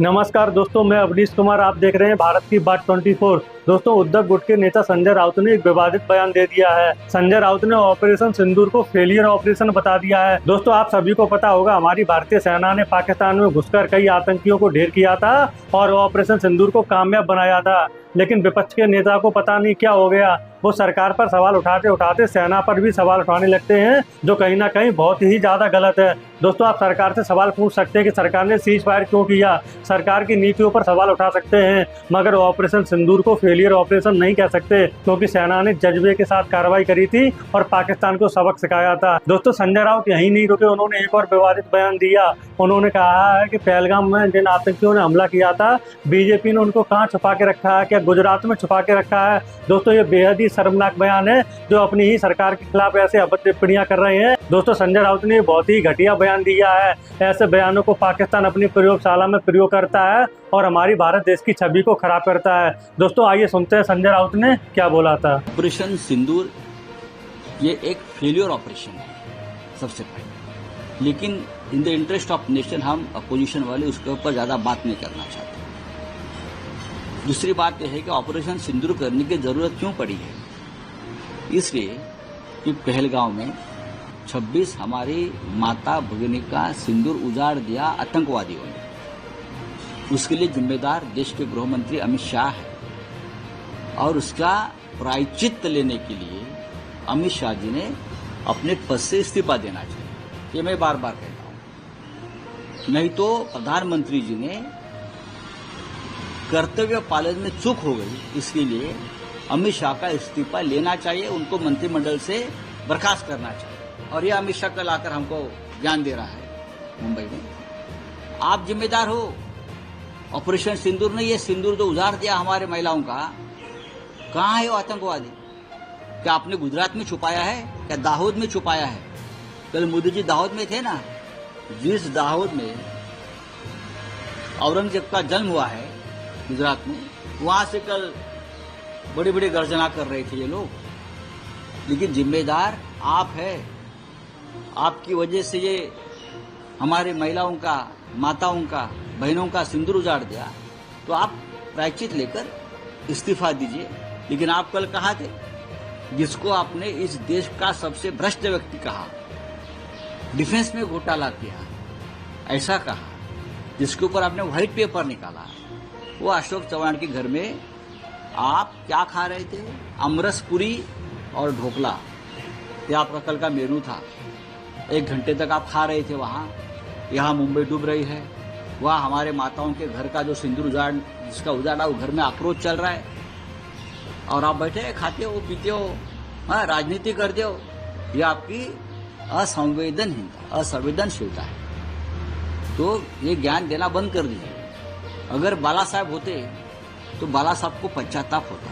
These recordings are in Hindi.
नमस्कार दोस्तों, मैं अवनीश कुमार। आप देख रहे हैं भारत की बात 24। दोस्तों, उद्धव गुट के नेता संजय राउत ने एक विवादित बयान दे दिया है। संजय राउत ने ऑपरेशन सिंदूर को फेलियर ऑपरेशन बता दिया है। दोस्तों, आप सभी को पता होगा, हमारी भारतीय सेना ने पाकिस्तान में घुसकर कई आतंकियों को ढेर किया था और ऑपरेशन सिंदूर को कामयाब बनाया था। लेकिन विपक्ष के नेता को पता नहीं क्या हो गया, वो सरकार पर सवाल उठाते उठाते सेना पर भी सवाल उठाने लगते हैं, जो कहीं ना कहीं बहुत ही ज्यादा गलत है। दोस्तों, आप सरकार से सवाल पूछ सकते हैं कि सरकार ने सीज फायर क्यों किया, सरकार की नीतियों पर सवाल उठा सकते हैं, मगर ऑपरेशन सिंदूर को फेलियर ऑपरेशन नहीं कह सकते, क्योंकि सेना ने जज्बे के साथ कार्रवाई करी थी और पाकिस्तान को सबक सिखाया था। दोस्तों, संजय राउत यहीं नहीं रुके, उन्होंने एक और विवादित बयान दिया। उन्होंने कहा है कि पहलगाम में जिन आतंकियों ने हमला किया था, बीजेपी ने उनको कहाँ छुपा के रखा है, क्या गुजरात में छुपा के रखा है। दोस्तों, ये बेहद ही शर्मनाक बयान है, जो अपनी ही सरकार के खिलाफ ऐसे अभद्र टिप्पणियां कर रहे हैं। दोस्तों, संजय राउत ने बहुत ही घटिया बयान दिया है। ऐसे बयानों को पाकिस्तान अपनी प्रयोगशाला में प्रयोग करता है और हमारी भारत देश की छवि को खराब करता है। दोस्तों, आइए सुनते हैं संजय राउत ने क्या बोला था। ऑपरेशन सिंदूर ये एक फेलियर ऑपरेशन है सबसे पहले, लेकिन in the interest of nation हम अपोजिशन वाले उसके ऊपर ज्यादा बात नहीं करना चाहते। दूसरी बात यह है कि ऑपरेशन सिंदूर करने की जरूरत क्यों पड़ी है, इसलिए कि पहलगांव में 26 हमारी माता भगिनी का सिंदूर उजाड़ दिया आतंकवादियों ने। उसके लिए जिम्मेदार देश के गृह मंत्री अमित शाह है और उसका प्रायश्चित लेने के लिए अमित शाह जी ने अपने पद से इस्तीफा देना चाहिए। ये मैं बार बार कहता हूं, नहीं तो प्रधानमंत्री जी ने कर्तव्य पालन में चूक हो गई, इसके लिए अमित शाह का इस्तीफा लेना चाहिए, उनको मंत्रिमंडल से बर्खास्त करना चाहिए। और ये अमित शाह कल आकर हमको ज्ञान दे रहा है मुंबई में। आप जिम्मेदार हो। ऑपरेशन सिंदूर ने ये सिंदूर जो उजाड़ दिया हमारे महिलाओं का, कहाँ है वो आतंकवादी? क्या आपने गुजरात में छुपाया है, क्या दाहोद में छुपाया है? कल मोदी जी दाहोद में थे ना, जिस दाहोद में औरंगजेब का जन्म हुआ है गुजरात में, वहां से कल बड़ी बड़ी गर्जना कर रहे थे ये लोग। लेकिन जिम्मेदार आप है, आपकी वजह से ये हमारे महिलाओं का, माताओं का, बहनों का सिंदूर उजाड़ दिया, तो आप प्रायश्चित लेकर इस्तीफा दीजिए। लेकिन आप कल कहा थे, जिसको आपने इस देश का सबसे भ्रष्ट व्यक्ति कहा, डिफेंस में घोटाला किया, ऐसा कहा, जिसके ऊपर आपने व्हाइट पेपर निकाला, वो अशोक चव्हाण के घर में आप क्या खा रहे थे? अमरस पूरी और ढोकला, ये आपका कल का मेनू था। 1 घंटे तक आप खा रहे थे वहाँ। यहाँ मुंबई डूब रही है, वहाँ हमारे माताओं के घर का जो सिंदूर जिसका उजाड़ा, वो घर में आक्रोश चल रहा है, और आप बैठे खाते हो, पीते हो, हाँ, राजनीति करते हो। ये आपकी असंवेदनशीलता है। तो ये ज्ञान देना बंद कर दीजिए। अगर बाला साहब होते तो बाला साहब को पश्चाताप होता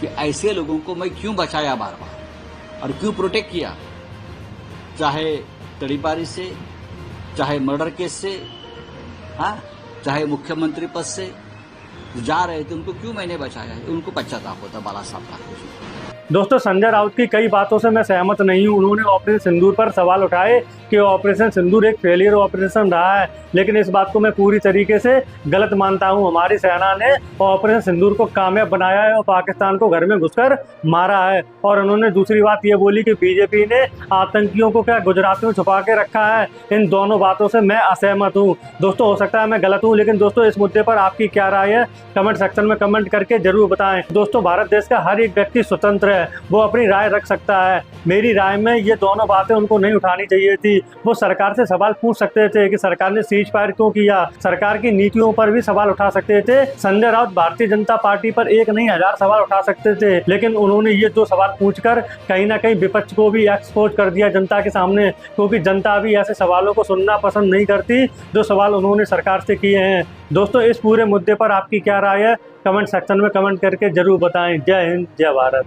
कि ऐसे लोगों को मैं क्यों बचाया बार बार और क्यों प्रोटेक्ट किया, चाहे तड़ीपारी से, चाहे मर्डर केस से, हाँ, चाहे मुख्यमंत्री पद से जा रहे थे, उनको क्यों मैंने बचाया है, उनको पश्चाताप होता बाला साहब का। दोस्तों, संजय राउत की कई बातों से मैं सहमत नहीं हूं। उन्होंने ऑपरेशन सिंदूर पर सवाल उठाए कि ऑपरेशन सिंदूर एक फेलियर ऑपरेशन रहा है, लेकिन इस बात को मैं पूरी तरीके से गलत मानता हूं। हमारी सेना ने ऑपरेशन सिंदूर को कामयाब बनाया है और पाकिस्तान को घर में घुसकर मारा है। और उन्होंने दूसरी बात ये बोली कि बीजेपी ने आतंकियों को क्या गुजरात में छुपा के रखा है। इन दोनों बातों से मैं असहमत हूँ। दोस्तों, हो सकता है मैं गलत हूँ, लेकिन दोस्तों, इस मुद्दे पर आपकी क्या राय है, कमेंट सेक्शन में कमेंट करके जरूर बताएं। दोस्तों, भारत देश का हर एक व्यक्ति स्वतंत्र है, वो अपनी राय रख सकता है। मेरी राय में ये दोनों बातें उनको नहीं उठानी चाहिए थी। वो सरकार से सवाल पूछ सकते थे कि सरकार ने सीज फायर क्यों किया, सरकार की नीतियों पर भी सवाल उठा सकते थे। संजय राउत भारतीय जनता पार्टी पर एक नहीं 1000 सवाल उठा सकते थे, लेकिन उन्होंने ये 2 सवाल पूछकर कहीं ना कहीं विपक्ष को भी एक्सपोज कर दिया जनता के सामने, क्योंकि जनता भी ऐसे सवालों को सुनना पसंद नहीं करती जो सवाल उन्होंने सरकार से किए हैं। दोस्तों, इस पूरे मुद्दे पर आपकी क्या राय है, कमेंट सेक्शन में कमेंट करके जरूर बताएं। जय हिंद, जय भारत।